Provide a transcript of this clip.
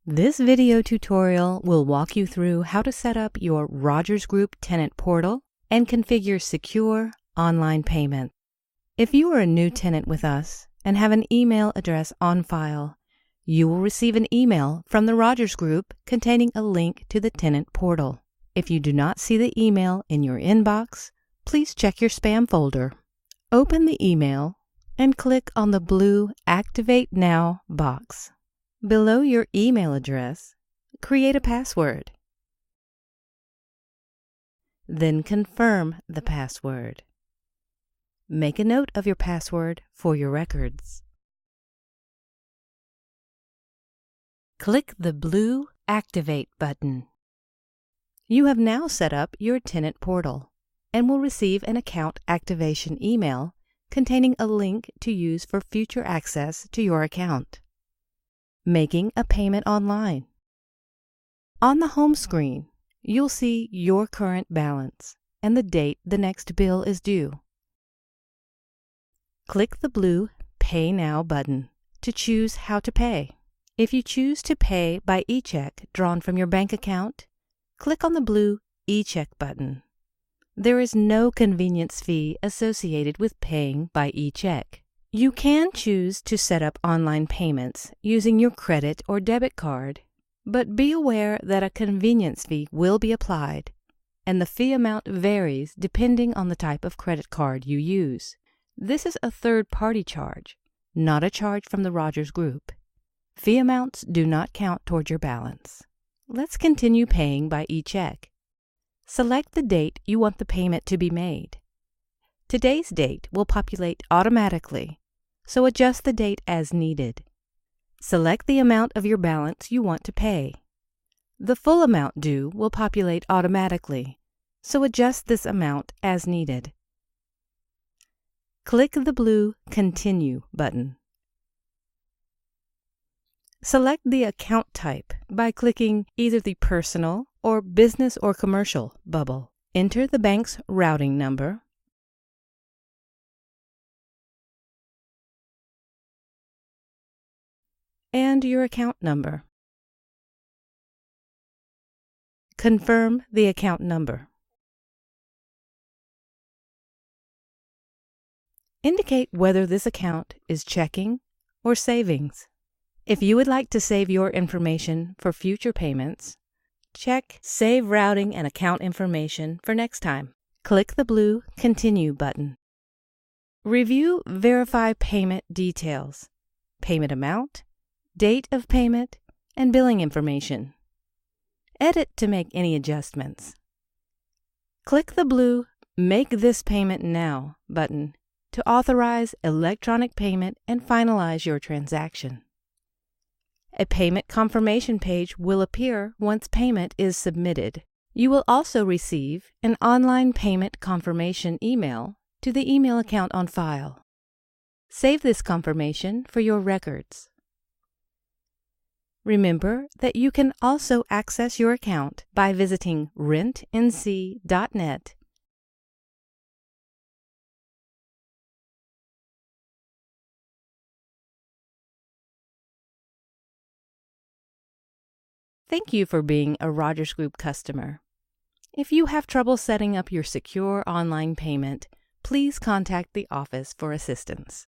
This video tutorial will walk you through how to set up your Rogers Group Tenant Portal and configure secure online payment. If you are a new tenant with us and have an email address on file, you will receive an email from the Rogers Group containing a link to the Tenant Portal. If you do not see the email in your inbox, please check your spam folder. Open the email and click on the blue Activate Now box. Below your email address, create a password. Then confirm the password. Make a note of your password for your records. Click the blue Activate button. You have now set up your tenant portal and will receive an account activation email containing a link to use for future access to your account. Making a payment online. On the home screen, you'll see your current balance and the date the next bill is due. Click the blue Pay Now button to choose how to pay. If you choose to pay by e-check drawn from your bank account, click on the blue e-check button. There is no convenience fee associated with paying by e-check. You can choose to set up online payments using your credit or debit card, but be aware that a convenience fee will be applied, and the fee amount varies depending on the type of credit card you use. This is a third-party charge, not a charge from the Rogers Group. Fee amounts do not count toward your balance. Let's continue paying by e-check. Select the date you want the payment to be made. Today's date will populate automatically, so adjust the date as needed. Select the amount of your balance you want to pay. The full amount due will populate automatically, so adjust this amount as needed. Click the blue Continue button. Select the account type by clicking either the Personal or Business or Commercial bubble. Enter the bank's routing number, and your account number. Confirm the account number. Indicate whether this account is checking or savings. If you would like to save your information for future payments, check Save Routing and Account Information for next time. Click the blue Continue button. Review Verify Payment Details, payment amount, date of payment, and billing information. Edit to make any adjustments. Click the blue Make This Payment Now button to authorize electronic payment and finalize your transaction. A payment confirmation page will appear once payment is submitted. You will also receive an online payment confirmation email to the email account on file. Save this confirmation for your records. Remember that you can also access your account by visiting rentnc.net. Thank you for being a Rogers Group customer. If you have trouble setting up your secure online payment, please contact the office for assistance.